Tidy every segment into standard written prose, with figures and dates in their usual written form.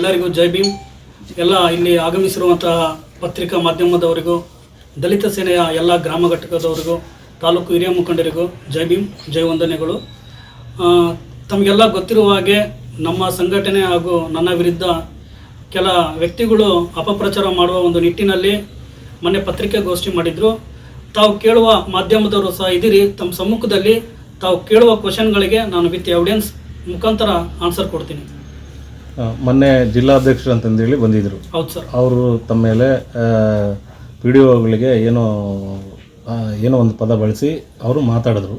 ಎಲ್ಲರಿಗೂ ಜೈ ಭೀಮ್. ಎಲ್ಲ ಇಲ್ಲಿ ಆಗಮಿಸಿರುವಂತಹ ಪತ್ರಿಕಾ ಮಾಧ್ಯಮದವರಿಗೂ, ದಲಿತ ಸೇನೆಯ ಎಲ್ಲ ಗ್ರಾಮ ಘಟಕದವರಿಗೂ, ತಾಲೂಕು ಹಿರಿಯ ಮುಖಂಡರಿಗೂ ಜೈ ಭೀಮ್, ಜೈ ವಂದನೆಗಳು. ತಮಗೆಲ್ಲ ಗೊತ್ತಿರುವ ಹಾಗೆ ನಮ್ಮ ಸಂಘಟನೆ ಹಾಗೂ ನನ್ನ ವಿರುದ್ಧ ಕೆಲ ವ್ಯಕ್ತಿಗಳು ಅಪಪ್ರಚಾರ ಮಾಡುವ ಒಂದು ನಿಟ್ಟಿನಲ್ಲಿ ಮೊನ್ನೆ ಪತ್ರಿಕಾಗೋಷ್ಠಿ ಮಾಡಿದರು. ತಾವು ಕೇಳುವ ಮಾಧ್ಯಮದವರು ಸಹ ಇದ್ದೀರಿ. ತಮ್ಮ ಸಮ್ಮುಖದಲ್ಲಿ ತಾವು ಕೇಳುವ ಕ್ವಶನ್ಗಳಿಗೆ ನಾನು ವಿತ್ ಎವಿಡೆನ್ಸ್ ಮುಖಾಂತರ ಆನ್ಸರ್ ಕೊಡ್ತೀನಿ. ಮೊನ್ನೆ ಜಿಲ್ಲಾಧ್ಯಕ್ಷರು ಅಂತಂದೇಳಿ ಬಂದಿದ್ದರು. ಹೌದು ಸರ್. ಅವರು ತಮ್ಮ ಮೇಲೆ PDOಗಳಿಗೆ ಏನೋ ಒಂದು ಪದ ಬಳಸಿ ಅವರು ಮಾತಾಡಿದ್ರು.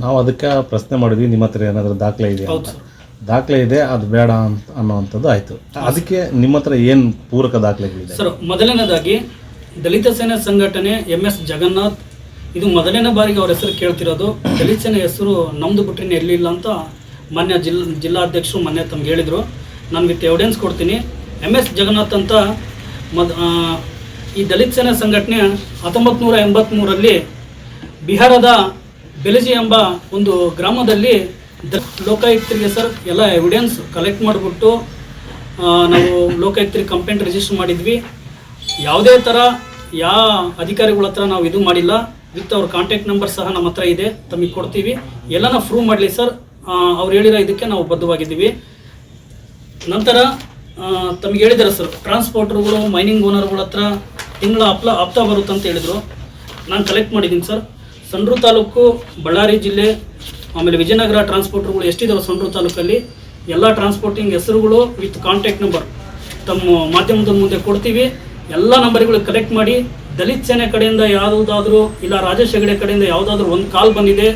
ನಾವು ಅದಕ್ಕೆ ಪ್ರಶ್ನೆ ಮಾಡಿದ್ವಿ, ನಿಮ್ಮ ಹತ್ರ ಏನಾದರೂ ದಾಖಲೆ ಇದೆ ಅಂತ. ದಾಖಲೆ ಇದೆ, ಅದು ಬೇಡ ಅಂತ ಅನ್ನೋವಂಥದ್ದು ಆಯಿತು. ಅದಕ್ಕೆ ನಿಮ್ಮ ಹತ್ರ ಏನು ಪೂರಕ ದಾಖಲೆಗಳಿದೆ ಸರ್? ಮೊದಲನೇದಾಗಿ ದಲಿತ ಸೇನೆ ಸಂಘಟನೆ MS ಜಗನ್ನಾಥ್, ಇದು ಮೊದಲನೇ ಬಾರಿಗೆ ಅವ್ರ ಹೆಸರು ಕೇಳ್ತಿರೋದು. ದಲಿತ ಸೇನೆ ಹೆಸರು ನಮ್ಮದು ಬಿಟ್ಟರೆ ಎಲ್ಲಿಲ್ಲ ಅಂತ ಮಾನ್ಯ ಜಿಲ್ಲಾಧ್ಯಕ್ಷರು ಮೊನ್ನೆ ತಮ್ಗೆ ಹೇಳಿದರು. ನಾನು ವಿತ್ ಎವಿಡೆನ್ಸ್ ಕೊಡ್ತೀನಿ. MS ಜಗನ್ನಾಥ್ ಅಂತ ಈ ದಲಿತ ಸೇನೆ ಸಂಘಟನೆ 1983ರಲ್ಲಿ ಬಿಹಾರದ ಬೆಲಜಿ ಎಂಬ ಒಂದು ಗ್ರಾಮದಲ್ಲಿ ಲೋಕಾಯುಕ್ತರಿಗೆ ಸರ್ ಎಲ್ಲ ಎವಿಡೆನ್ಸ್ ಕಲೆಕ್ಟ್ ಮಾಡಿಬಿಟ್ಟು ನಾವು ಲೋಕಾಯುಕ್ತರಿಗೆ ಕಂಪ್ಲೇಂಟ್ ರಿಜಿಸ್ಟರ್ ಮಾಡಿದ್ವಿ. ಯಾವುದೇ ಥರ ಯಾವ ಅಧಿಕಾರಿಗಳ ಹತ್ರ ನಾವು ಇದು ಮಾಡಿಲ್ಲ. ವಿತ್ ಅವ್ರ ಕಾಂಟ್ಯಾಕ್ಟ್ ನಂಬರ್ ಸಹ ನಮ್ಮ ಹತ್ರ ಇದೆ, ತಮಗೆ ಕೊಡ್ತೀವಿ. ಎಲ್ಲನ ಪ್ರೂವ್ ಮಾಡಲಿ ಸರ್. ಅವ್ರು ಹೇಳಿರೋ ಇದಕ್ಕೆ ನಾವು ಬದ್ಧವಾಗಿದ್ದೀವಿ. ನಂತರ ತಮಗೆ ಹೇಳಿದ್ದಾರೆ ಸರ್, ಟ್ರಾನ್ಸ್ಪೋರ್ಟರ್ಗಳು ಮೈನಿಂಗ್ ಓನರ್ಗಳ ಹತ್ರ ತಿಂಗಳ ಹಪ್ತ ಬರುತ್ತೆ ಅಂತ ಹೇಳಿದರು. ನಾನು ಕಲೆಕ್ಟ್ ಮಾಡಿದ್ದೀನಿ ಸರ್. ಸಂಡೂರು ತಾಲೂಕು, ಬಳ್ಳಾರಿ ಜಿಲ್ಲೆ, ಆಮೇಲೆ ವಿಜಯನಗರ ಟ್ರಾನ್ಸ್ಪೋರ್ಟರ್ಗಳು ಎಷ್ಟಿದ್ದಾವೆ ಸಂಡೂರು ತಾಲೂಕಲ್ಲಿ, ಎಲ್ಲ ಟ್ರಾನ್ಸ್ಪೋರ್ಟಿಂಗ್ ಹೆಸರುಗಳು ವಿತ್ ಕಾಂಟ್ಯಾಕ್ಟ್ ನಂಬರ್ ತಮ್ಮ ಮಾಧ್ಯಮದ ಮುಂದೆ ಕೊಡ್ತೀವಿ. ಎಲ್ಲ ನಂಬರ್ಗಳು ಕಲೆಕ್ಟ್ ಮಾಡಿ, ದಲಿತ ಸೇನೆ ಕಡೆಯಿಂದ ಯಾವುದಾದ್ರೂ ಇಲ್ಲ ರಾಜೇಶ್ ಹೆಗಡೆ ಕಡೆಯಿಂದ ಯಾವುದಾದ್ರೂ ಒಂದು ಕಾಲ್ ಬಂದಿದೆ,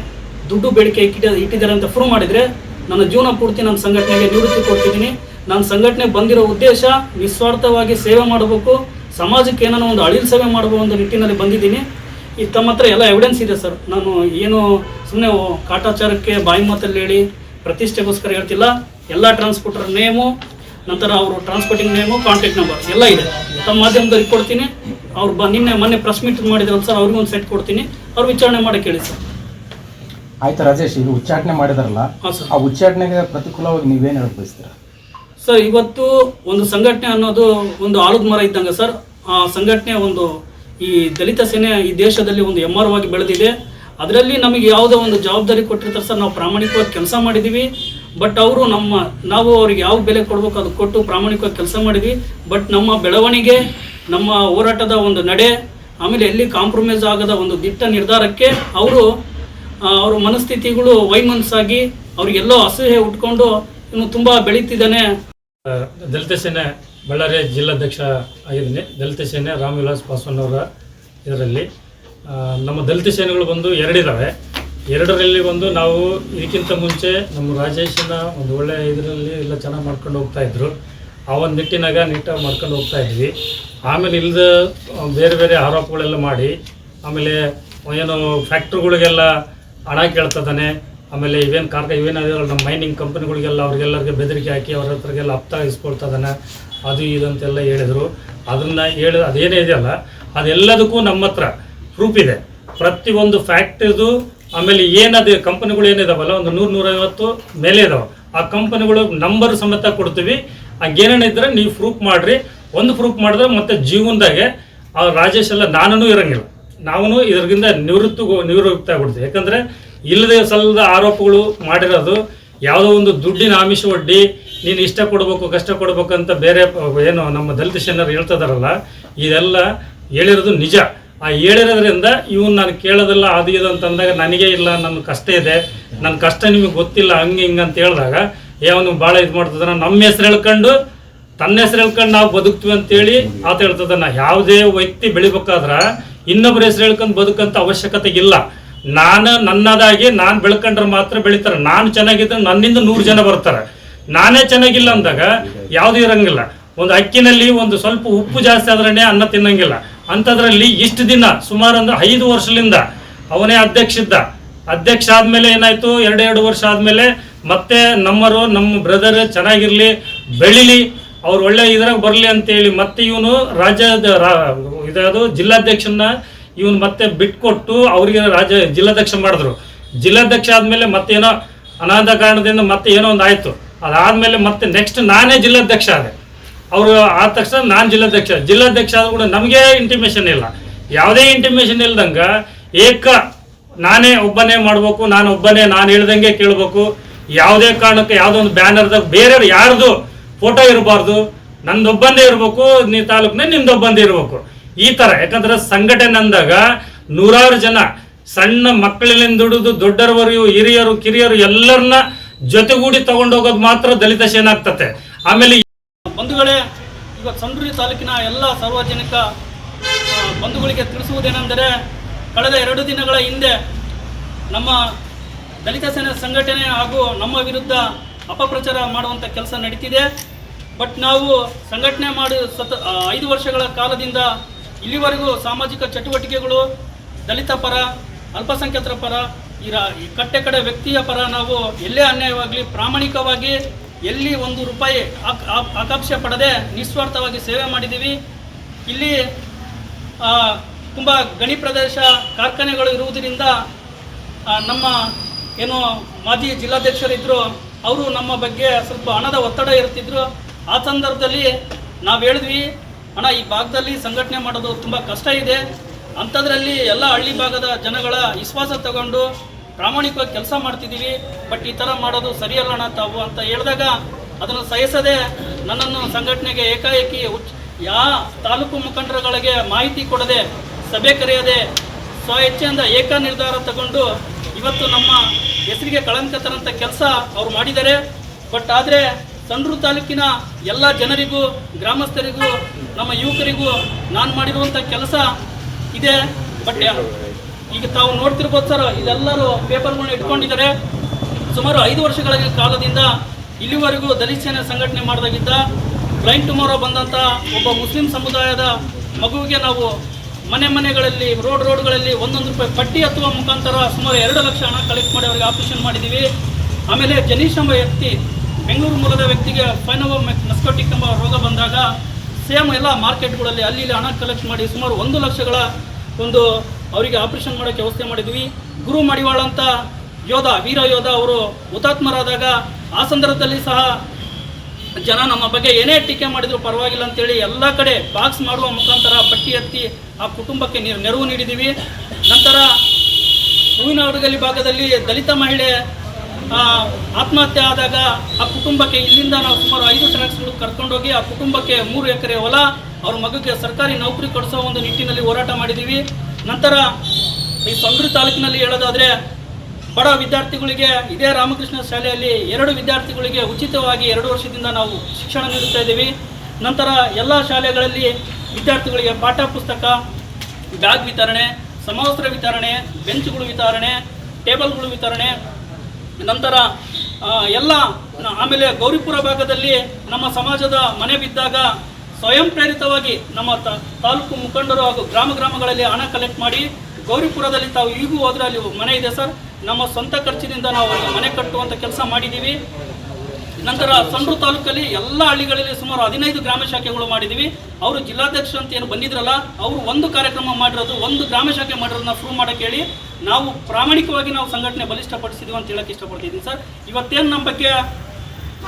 ದುಡ್ಡು ಬೇಡಿಕೆ ಇಟ್ಟಿದ್ದಾರೆ ಅಂತ ಪ್ರೂವ್ ಮಾಡಿದರೆ ನನ್ನ ಜೀವನ ಪೂರ್ತಿ ನನ್ನ ಸಂಘಟನೆಗೆ ನಿವೃತ್ತಿ ಕೊಡ್ತಿದ್ದೀನಿ. ನನ್ನ ಸಂಘಟನೆ ಬಂದಿರೋ ಉದ್ದೇಶ ನಿಸ್ವಾರ್ಥವಾಗಿ ಸೇವೆ ಮಾಡಬೇಕು, ಸಮಾಜಕ್ಕೆ ಏನೋ ಒಂದು ಅಳಿಲು ಸೇವೆ ಮಾಡುವ ಒಂದು ನಿಟ್ಟಿನಲ್ಲಿ ಬಂದಿದ್ದೀನಿ. ಈ ತಮ್ಮ ಹತ್ರ ಎಲ್ಲ ಎವಿಡೆನ್ಸ್ ಇದೆ ಸರ್. ನಾನು ಏನು ಸುಮ್ಮನೆ ಕಾಟಾಚಾರಕ್ಕೆ ಬಾಯಿ ಮಾತಲ್ಲಿ ಹೇಳಿ ಪ್ರತಿಷ್ಠೆಗೋಸ್ಕರ ಹೇಳ್ತಿಲ್ಲ. ಎಲ್ಲ ಟ್ರಾನ್ಸ್ಪೋರ್ಟರ್ ನೇಮು, ನಂತರ ಅವರು ಟ್ರಾನ್ಸ್ಪೋರ್ಟಿಂಗ್ ನೇಮು, ಕಾಂಟ್ಯಾಕ್ಟ್ ನಂಬರ್ ಎಲ್ಲ ಇದೆ. ತಮ್ಮ ಮಾಧ್ಯಮದವ್ರಿಗೆ ಕೊಡ್ತೀನಿ. ಅವ್ರು ಮೊನ್ನೆ ಪ್ರೆಸ್ ಮೀಟ್ ಮಾಡಿದ್ರಲ್ಲ ಸರ್, ಅವ್ರಿಗೂ ಒಂದು ಸೆಟ್ ಕೊಡ್ತೀನಿ. ಅವ್ರು ವಿಚಾರಣೆ ಮಾಡೋಕ್ಕೆ ಹೇಳಿ ಸರ್. ಆಯ್ತು ರಾಜೇಶ್, ಈಗ ಉಚ್ಚಾಟನೆ ಮಾಡಿದಾರಲ್ಲ, ಆ ಉಚ್ಚಾಟನೆಗೆ ಪ್ರತಿಕೂಲವಾಗಿ ನೀವೇನು ಹೇಳಕ್ ಬಯಸ್ತೀರಾ ಸರ್? ಇವತ್ತು ಒಂದು ಸಂಘಟನೆ ಅನ್ನೋದು ಒಂದು ಆಲದ ಮರ ಇದ್ದಂಗೆ ಸರ್. ಆ ಸಂಘಟನೆ ಒಂದು ಈ ದಲಿತ ಸೇನೆ ಈ ದೇಶದಲ್ಲಿ ಒಂದು ಎಮ್ಮರವಾಗಿ ಬೆಳೆದಿದೆ. ಅದರಲ್ಲಿ ನಮಗೆ ಯಾವುದೋ ಒಂದು ಜವಾಬ್ದಾರಿ ಕೊಟ್ಟಿರ್ತಾರೆ ಸರ್. ನಾವು ಪ್ರಾಮಾಣಿಕವಾಗಿ ಕೆಲಸ ಮಾಡಿದ್ದೀವಿ. ಬಟ್ ಅವರು ನಾವು ಅವ್ರಿಗೆ ಯಾವ ಬೆಲೆ ಕೊಡಬೇಕು ಅದು ಕೊಟ್ಟು ಪ್ರಾಮಾಣಿಕವಾಗಿ ಕೆಲಸ ಮಾಡಿದ್ವಿ. ಬಟ್ ನಮ್ಮ ಬೆಳವಣಿಗೆ, ನಮ್ಮ ಹೋರಾಟದ ಒಂದು ನಡೆ, ಆಮೇಲೆ ಎಲ್ಲಿ ಕಾಂಪ್ರಮೈಸ್ ಆಗದ ಒಂದು ದಿಟ್ಟ ನಿರ್ಧಾರಕ್ಕೆ ಅವ್ರ ಮನಸ್ಥಿತಿಗಳು ವೈಮನಸ್ಸಾಗಿ ಅವ್ರಿಗೆಲ್ಲೋ ಅಸಹ್ಯ ಉಟ್ಕೊಂಡು ಇನ್ನು ತುಂಬ ಬೆಳೀತಿದ್ದಾನೆ. ದಲಿತ ಸೇನೆ ಬಳ್ಳಾರಿ ಜಿಲ್ಲಾಧ್ಯಕ್ಷ ಆಗಿದ್ದೀನಿ. ದಲಿತ ಸೇನೆ ರಾಮವಿಲಾಸ್ ಪಾಸ್ವಾನ್ ಅವರ ಇದರಲ್ಲಿ ನಮ್ಮ ದಲಿತ ಸೇನೆಗಳು ಬಂದು ಎರಡಿದ್ದಾವೆ. ಎರಡರಲ್ಲಿ ಒಂದು ನಾವು ಇದಕ್ಕಿಂತ ಮುಂಚೆ ನಮ್ಮ ರಾಜೇಶನ ಒಂದು ಒಳ್ಳೆಯ ಇದರಲ್ಲಿ ಎಲ್ಲ ಚೆನ್ನಾಗಿ ಮಾಡ್ಕೊಂಡು ಹೋಗ್ತಾಯಿದ್ರು. ಆ ಒಂದು ನೀಟಾಗಿ ಮಾಡ್ಕೊಂಡು ಹೋಗ್ತಾ ಇದ್ವಿ. ಆಮೇಲೆ ಇಲ್ಲದ ಬೇರೆ ಬೇರೆ ಆರೋಪಗಳೆಲ್ಲ ಮಾಡಿ, ಆಮೇಲೆ ಏನು ಫ್ಯಾಕ್ಟ್ರಿಗಳಿಗೆಲ್ಲ ಹಣ ಕೇಳ್ತದಾನೆ, ಆಮೇಲೆ ಇವೇನಾದರೂ ನಮ್ಮ ಮೈನಿಂಗ್ ಕಂಪನಿಗಳಿಗೆಲ್ಲ ಅವ್ರಿಗೆಲ್ಲರಿಗೆ ಬೆದರಿಕೆ ಹಾಕಿ ಅವ್ರ ಹತ್ರಗೆಲ್ಲ ಹಪ್ತ ಇಸ್ಕೊಳ್ತದಾನೆ, ಅದು ಇದಂತೆಲ್ಲ ಹೇಳಿದರು. ಅದೇನೇ ಇದೆಯಲ್ಲ ಅದೆಲ್ಲದಕ್ಕೂ ನಮ್ಮ ಹತ್ರ ಪ್ರೂಫ್ ಇದೆ. ಪ್ರತಿಯೊಂದು ಫ್ಯಾಕ್ಟ್ರಿದು, ಆಮೇಲೆ ಏನದು ಕಂಪನಿಗಳು ಏನಿದಾವಲ್ಲ ಒಂದು 100-150 ಮೇಲೆ ಇದಾವೆ. ಆ ಕಂಪನಿಗಳು ನಂಬರ್ ಸಮೇತ ಕೊಡ್ತೀವಿ. ಏನೇನಿದ್ರೆ ನೀವು ಪ್ರೂಫ್ ಮಾಡಿರಿ. ಒಂದು ಪ್ರೂಫ್ ಮಾಡಿದ್ರೆ ಮತ್ತೆ ಜೀವನದಾಗೆ ಆ ರಾಜೇಶ್ ಎಲ್ಲ ನಾನೂ ಇರೋಂಗಿಲ್ಲ. ನಾವು ಇದರಿಂದ ನಿವೃತ್ತಿ ಆಗ್ಬಿಡ್ತೀವಿ. ಯಾಕಂದರೆ ಇಲ್ಲದೆ ಸಲ್ಲದ ಆರೋಪಗಳು ಮಾಡಿರೋದು, ಯಾವುದೋ ಒಂದು ದುಡ್ಡಿನ ಆಮಿಷ ಒಡ್ಡಿ ನೀನು ಇಷ್ಟ ಕೊಡಬೇಕು ಕಷ್ಟ ಕೊಡ್ಬೇಕಂತ ಬೇರೆ ಏನು ನಮ್ಮ ದಲಿತ ಸೇನರು ಹೇಳ್ತಿದಾರಲ್ಲ, ಇದೆಲ್ಲ ಹೇಳಿರೋದು ನಿಜ. ಆ ಹೇಳಿರೋದ್ರಿಂದ ಇವನು ನಾನು ಕೇಳೋದಿಲ್ಲ ಅದು ಇದು ಅಂತಂದಾಗ ನನಗೇ ಇಲ್ಲ, ನನ್ನ ಕಷ್ಟ ಇದೆ, ನನ್ನ ಕಷ್ಟ ನಿಮಗೆ ಗೊತ್ತಿಲ್ಲ, ಹಂಗೆ ಹಿಂಗೆ ಅಂತ ಹೇಳಿದಾಗ ಅವನು ಭಾಳ ಇದು ಮಾಡ್ತದಾನ. ನಮ್ಮ ಹೆಸ್ರು ಹೇಳ್ಕೊಂಡು ತನ್ನ ಹೆಸ್ರು ಹೇಳ್ಕೊಂಡು ನಾವು ಬದುಕ್ತೀವಿ ಅಂತೇಳಿ ಆತ ಹೇಳ್ತದಾನ. ಯಾವುದೇ ವ್ಯಕ್ತಿ ಬೆಳಿಬೇಕಾದ್ರೆ ಇನ್ನೊಬ್ಬರ ಹೆಸ್ರು ಹೇಳ್ಕೊಂಡು ಬದುಕಂತ ಅವಶ್ಯಕತೆ ಇಲ್ಲ. ನನ್ನದಾಗಿ ನಾನು ಬೆಳ್ಕೊಂಡ್ರೆ ಮಾತ್ರ ಬೆಳಿತಾರೆ. ನಾನು ಚೆನ್ನಾಗಿದ್ದರೆ ನನ್ನಿಂದ 100 ಜನ ಬರ್ತಾರೆ. ನಾನೇ ಚೆನ್ನಾಗಿಲ್ಲ ಅಂದಾಗ ಯಾವುದೂ ಇರಂಗಿಲ್ಲ. ಒಂದು ಅಕ್ಕಿನಲ್ಲಿ ಒಂದು ಸ್ವಲ್ಪ ಉಪ್ಪು ಜಾಸ್ತಿ ಆದ್ರೇ ಅನ್ನ ತಿನ್ನಂಗಿಲ್ಲ. ಅಂಥದ್ರಲ್ಲಿ ಇಷ್ಟು ದಿನ ಸುಮಾರು ಅಂದ್ರೆ 5 ವರ್ಷದಿಂದ ಅವನೇ ಅಧ್ಯಕ್ಷ ಆದಮೇಲೆ ಏನಾಯಿತು, 2 ವರ್ಷ ಆದಮೇಲೆ ಮತ್ತೆ ನಮ್ಮ ಬ್ರದರ್ ಚೆನ್ನಾಗಿರಲಿ, ಬೆಳಿಲಿ, ಅವ್ರು ಒಳ್ಳೆ ಇದ್ರಾಗ ಬರಲಿ ಅಂತೇಳಿ ಮತ್ತೆ ಇವನು ಇದಾದ ಜಿಲ್ಲಾಧ್ಯಕ್ಷನ ಇವನು ಮತ್ತೆ ಬಿಟ್ಕೊಟ್ಟು ಅವರಿಗೆ ಜಿಲ್ಲಾಧ್ಯಕ್ಷ ಮಾಡಿದ್ರು. ಜಿಲ್ಲಾಧ್ಯಕ್ಷ ಆದಮೇಲೆ ಮತ್ತೇನೋ ಅನಾಥ ಕಾರಣದಿಂದ ಮತ್ತೆ ಏನೋ ಒಂದು ಆಯಿತು. ಅದಾದಮೇಲೆ ಮತ್ತೆ ನೆಕ್ಸ್ಟ್ ನಾನೇ ಜಿಲ್ಲಾಧ್ಯಕ್ಷ ಆದೆ. ಅವರು ಆದ ತಕ್ಷಣ ನಾನು ಜಿಲ್ಲಾಧ್ಯಕ್ಷ ಆದ್ರೂ ಕೂಡ ನಮಗೆ ಇಂಟಿಮೇಷನ್ ಇಲ್ಲ, ಯಾವುದೇ ಇಂಟಿಮೇಷನ್ ಇಲ್ದಂಗೆ ನಾನೇ ಒಬ್ಬನೇ ಮಾಡಬೇಕು, ನಾನು ಹೇಳ್ದಂಗೆ ಕೇಳಬೇಕು, ಯಾವುದೇ ಕಾರಣಕ್ಕೆ ಯಾವುದೋ ಒಂದು ಬ್ಯಾನರ್ದಾಗ ಬೇರೆ ಯಾರ್ದು ಫೋಟೋ ಇರಬಾರ್ದು, ನಂದೊಬ್ಬಂದೇ ಇರಬೇಕು, ನೀ ತಾಲೂಕಿನ ನಿಮ್ದೊಬ್ಬಂದೇ ಇರಬೇಕು, ಈ ಥರ. ಯಾಕಂದ್ರೆ ಸಂಘಟನೆ ಅಂದಾಗ ನೂರಾರು ಜನ ಸಣ್ಣ ಮಕ್ಕಳಿಂದ ಹಿಡಿದು ದೊಡ್ಡರವರೆಗೂ ಹಿರಿಯರು ಕಿರಿಯರು ಎಲ್ಲರನ್ನ ಜೊತೆಗೂಡಿ ತಗೊಂಡೋಗೋದು ಮಾತ್ರ ದಲಿತ ಸೇನೆ ಆಗ್ತತೆ. ಆಮೇಲೆ ಬಂಧುಗಳೇ, ಇವತ್ತು ಸಂಡೂರು ತಾಲೂಕಿನ ಎಲ್ಲ ಸಾರ್ವಜನಿಕ ಬಂಧುಗಳಿಗೆ ತಿಳಿಸುವುದೇನೆಂದರೆ, ಕಳೆದ 2 ದಿನಗಳ ಹಿಂದೆ ನಮ್ಮ ದಲಿತ ಸೇನೆ ಸಂಘಟನೆ ಹಾಗೂ ನಮ್ಮ ವಿರುದ್ಧ ಅಪಪ್ರಚಾರ ಮಾಡುವಂಥ ಕೆಲಸ ನಡೀತಿದೆ. ಬಟ್ ನಾವು ಸಂಘಟನೆ ಮಾಡಿ 5 ವರ್ಷಗಳ ಕಾಲದಿಂದ ಇಲ್ಲಿವರೆಗೂ ಸಾಮಾಜಿಕ ಚಟುವಟಿಕೆಗಳು, ದಲಿತ ಪರ, ಅಲ್ಪಸಂಖ್ಯಾತರ ಪರ, ಈ ಕಟ್ಟೆ ವ್ಯಕ್ತಿಯ ಪರ ನಾವು ಎಲ್ಲೇ ಅನ್ಯಾಯವಾಗಲಿ ಪ್ರಾಮಾಣಿಕವಾಗಿ ಎಲ್ಲಿ 1 ರೂಪಾಯಿ ಆಕಾಂಕ್ಷೆ ಪಡದೆ ನಿಸ್ವಾರ್ಥವಾಗಿ ಸೇವೆ ಮಾಡಿದ್ದೀವಿ. ಇಲ್ಲಿ ತುಂಬ ಗಣಿ ಪ್ರದೇಶ ಕಾರ್ಖಾನೆಗಳು ಇರುವುದರಿಂದ ನಮ್ಮ ಏನು ಮಾಜಿ ಜಿಲ್ಲಾಧ್ಯಕ್ಷರಿದ್ದರು, ಅವರು ನಮ್ಮ ಬಗ್ಗೆ ಸ್ವಲ್ಪ ಹಣದ ಒತ್ತಡ ಇರ್ತಿದ್ರು. ಆ ಸಂದರ್ಭದಲ್ಲಿ ನಾವು ಹೇಳಿದ್ವಿ, ಅಣ್ಣ ಈ ಭಾಗದಲ್ಲಿ ಸಂಘಟನೆ ಮಾಡೋದು ತುಂಬ ಕಷ್ಟ ಇದೆ, ಅಂಥದ್ರಲ್ಲಿ ಎಲ್ಲ ಹಳ್ಳಿ ಭಾಗದ ಜನಗಳ ವಿಶ್ವಾಸ ತಗೊಂಡು ಪ್ರಾಮಾಣಿಕವಾಗಿ ಕೆಲಸ ಮಾಡ್ತಿದ್ದೀವಿ, ಬಟ್ ಈ ಥರ ಮಾಡೋದು ಸರಿಯಲ್ಲ ಅಣ್ಣ ತಾವು ಅಂತ ಹೇಳಿದಾಗ ಅದನ್ನು ಸಹಿಸದೆ ನನ್ನನ್ನು ಸಂಘಟನೆಗೆ ಏಕಾಏಕಿ ತಾಲೂಕು ಮುಖಂಡರುಗಳಿಗೆ ಮಾಹಿತಿ ಕೊಡದೆ, ಸಭೆ ಕರೆಯದೆ, ಸ್ವ-ಇಚ್ಛೆಯಿಂದ ನಿರ್ಧಾರ ತಗೊಂಡು ಇವತ್ತು ನಮ್ಮ ಹೆಸರಿಗೆ ಕಳಂಕ ತರಂಥ ಕೆಲಸ ಅವ್ರು ಮಾಡಿದ್ದಾರೆ. ಬಟ್ ಆದರೆ ಸಂಡೂರು ತಾಲೂಕಿನ ಎಲ್ಲ ಜನರಿಗೂ, ಗ್ರಾಮಸ್ಥರಿಗೂ, ನಮ್ಮ ಯುವಕರಿಗೂ ನಾನು ಮಾಡಿರುವಂಥ ಕೆಲಸ ಇದೆ. ಬಟ್ ಈಗ ತಾವು ನೋಡ್ತಿರ್ಬೋದು ಸರ್, ಇದೆಲ್ಲರೂ ಪೇಪರ್ಗಳನ್ನ ಇಟ್ಕೊಂಡಿದ್ದಾರೆ. ಸುಮಾರು 5 ವರ್ಷಗಳ ಕಾಲದಿಂದ ಇಲ್ಲಿವರೆಗೂ ದಲಿತ ಸೇನೆ ಸಂಘಟನೆ ಮಾಡಿದಾಗಿದ್ದ ಬ್ಲೈಂಡ್ ಟುಮಾರೋ ಬಂದಂಥ ಒಬ್ಬ ಮುಸ್ಲಿಂ ಸಮುದಾಯದ ಮಗುವಿಗೆ ನಾವು ಮನೆಗಳಲ್ಲಿ ರೋಡ್ಗಳಲ್ಲಿ 1 ರೂಪಾಯಿ ಪಟ್ಟಿ ಹತ್ತುವ ಮುಖಾಂತರ ಸುಮಾರು 2 ಲಕ್ಷ ಹಣ ಕಲೆಕ್ಟ್ ಮಾಡಿ ಅವರಿಗೆ ಆಪರೇಷನ್ ಮಾಡಿದ್ದೀವಿ. ಆಮೇಲೆ ಜನೀಶ್ ಎಂಬ ವ್ಯಕ್ತಿ, ಬೆಂಗಳೂರು ಮೂಲದ ವ್ಯಕ್ತಿಗೆ ಫೈನೋವಾ ಮಸ್ಕೋಟಿಕ್ ಎಂಬ ರೋಗ ಬಂದಾಗ ಸೇಮ್ ಎಲ್ಲ ಮಾರ್ಕೆಟ್ಗಳಲ್ಲಿ ಅಲ್ಲಿ ಹಣ ಕಲೆಕ್ಟ್ ಮಾಡಿ ಸುಮಾರು 1 ಲಕ್ಷಗಳ ಅವರಿಗೆ ಆಪರೇಷನ್ ಮಾಡೋಕ್ಕೆ ವ್ಯವಸ್ಥೆ ಮಾಡಿದ್ವಿ. ಗುರು ಮಡಿವಾಳ ಅಂತ ವೀರ ಯೋಧ ಅವರು ಹುತಾತ್ಮರಾದಾಗ ಆ ಸಂದರ್ಭದಲ್ಲಿ ಸಹ ಜನ ನಮ್ಮ ಬಗ್ಗೆ ಏನೇ ಟೀಕೆ ಮಾಡಿದ್ರು ಪರವಾಗಿಲ್ಲ ಅಂತೇಳಿ ಎಲ್ಲ ಕಡೆ ಬಾಕ್ಸ್ ಮಾಡುವ ಮುಖಾಂತರ ಪಟ್ಟಿ ಎತ್ತಿ ಆ ಕುಟುಂಬಕ್ಕೆ ನೆರವು ನೀಡಿದ್ದೀವಿ. ನಂತರ ಹೂವಿನಹಡಗಲಿ ಭಾಗದಲ್ಲಿ ದಲಿತ ಮಹಿಳೆ ಆತ್ಮಹತ್ಯೆ ಆದಾಗ ಆ ಕುಟುಂಬಕ್ಕೆ ಇಲ್ಲಿಂದ ನಾವು ಸುಮಾರು 5 ಟ್ರಕ್ಸ್ಗಳು ಕರ್ಕೊಂಡೋಗಿ ಆ ಕುಟುಂಬಕ್ಕೆ 3 ಎಕರೆ ಹೊಲ, ಅವ್ರ ಮಗುಗೆ ಸರ್ಕಾರಿ ನೌಕರಿ ಕೊಡಿಸೋ ಒಂದು ನಿಟ್ಟಿನಲ್ಲಿ ಹೋರಾಟ ಮಾಡಿದ್ದೀವಿ. ನಂತರ ಈ ಸಂಡೂರು ತಾಲೂಕಿನಲ್ಲಿ ಹೇಳೋದಾದರೆ ಬಡ ವಿದ್ಯಾರ್ಥಿಗಳಿಗೆ ಇದೇ ರಾಮಕೃಷ್ಣ ಶಾಲೆಯಲ್ಲಿ 2 ವಿದ್ಯಾರ್ಥಿಗಳಿಗೆ ಉಚಿತವಾಗಿ 2 ವರ್ಷದಿಂದ ನಾವು ಶಿಕ್ಷಣ ನೀಡುತ್ತಾ ಇದ್ದೀವಿ. ನಂತರ ಎಲ್ಲ ಶಾಲೆಗಳಲ್ಲಿ ವಿದ್ಯಾರ್ಥಿಗಳಿಗೆ ಪಾಠ ಪುಸ್ತಕ, ಬ್ಯಾಗ್ ವಿತರಣೆ, ಸಮವಸ್ತ್ರ ವಿತರಣೆ, ಬೆಂಚ್ಗಳು ವಿತರಣೆ, ಟೇಬಲ್ಗಳು ವಿತರಣೆ. ನಂತರ ಆಮೇಲೆ ಗೌರಿಪುರ ಭಾಗದಲ್ಲಿ ನಮ್ಮ ಸಮಾಜದ ಮನೆ ಬಿದ್ದಾಗ ಸ್ವಯಂ ಪ್ರೇರಿತವಾಗಿ ನಮ್ಮ ತಾಲೂಕು ಮುಖಂಡರು ಹಾಗೂ ಗ್ರಾಮಗಳಲ್ಲಿ ಹಣ ಕಲೆಕ್ಟ್ ಮಾಡಿ ಗೌರಿಪುರದಲ್ಲಿ ತಾವು ಈಗೂ ಹೋದರೆ ಅಲ್ಲಿ ಮನೆ ಇದೆ ಸರ್, ನಮ್ಮ ಸ್ವಂತ ಖರ್ಚಿನಿಂದ ನಾವು ಅಲ್ಲಿ ಮನೆ ಕಟ್ಟುವಂಥ ಕೆಲಸ ಮಾಡಿದ್ದೀವಿ. ನಂತರ ಸಂಡೂರು ತಾಲೂಕಲ್ಲಿ ಎಲ್ಲ ಹಳ್ಳಿಗಳಲ್ಲಿ ಸುಮಾರು 15 ಗ್ರಾಮ ಶಾಖೆಗಳು ಮಾಡಿದ್ದೀವಿ. ಅವರು ಜಿಲ್ಲಾಧ್ಯಕ್ಷ ಅಂತ ಏನು ಬಂದಿದ್ರಲ್ಲ, ಅವರು 1 ಕಾರ್ಯಕ್ರಮ ಮಾಡಿರೋದು, 1 ಗ್ರಾಮ ಶಾಖೆ ಮಾಡಿರೋದನ್ನ ಪ್ರೂವ್ ಮಾಡೋಕ್ಕೆ ಹೇಳಿ ನಾವು ಪ್ರಾಮಾಣಿಕವಾಗಿ ನಾವು ಸಂಘಟನೆ ಬಲಿಷ್ಠಪಡಿಸಿದ್ವಿ ಅಂತ ಹೇಳಕ್ಕೆ ಇಷ್ಟಪಡ್ತಿದ್ದೀನಿ ಸರ್. ಇವತ್ತೇನು ನಮ್ಮ ಬಗ್ಗೆ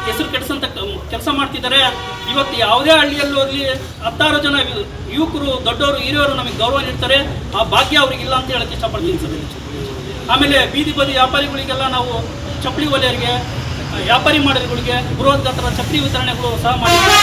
ಹೆಸರು ಕೆಡಿಸೋಂಥ ಕೆಲಸ ಮಾಡ್ತಿದ್ದಾರೆ. ಇವತ್ತು ಯಾವುದೇ ಹಳ್ಳಿಯಲ್ಲಿ ಹೋಗಲಿ 10 ಜನ ಯುವಕರು, ದೊಡ್ಡವರು, ಹಿರಿಯವರು ನಮಗೆ ಗೌರವ ನೀಡ್ತಾರೆ. ಆ ಭಾಗ್ಯ ಅವ್ರಿಗಿಲ್ಲ ಅಂತ ಹೇಳಕ್ಕೆ ಇಷ್ಟಪಡ್ತೀನಿ ಸರ್. ಆಮೇಲೆ ಬೀದಿ ಬದಿ ವ್ಯಾಪಾರಿಗಳಿಗೆಲ್ಲ ನಾವು ಚಪ್ಪಲಿ ಒಲೆಯರಿಗೆ, ವ್ಯಾಪಾರಿ ಮಾಡೋರಿಗೆ ಬೃಹತ್ ಗಾತ್ರದ ಚಪ್ಪಲಿ ವಿತರಣೆಗಳು ಸಹ ಮಾಡಿದ್ದೀವಿ.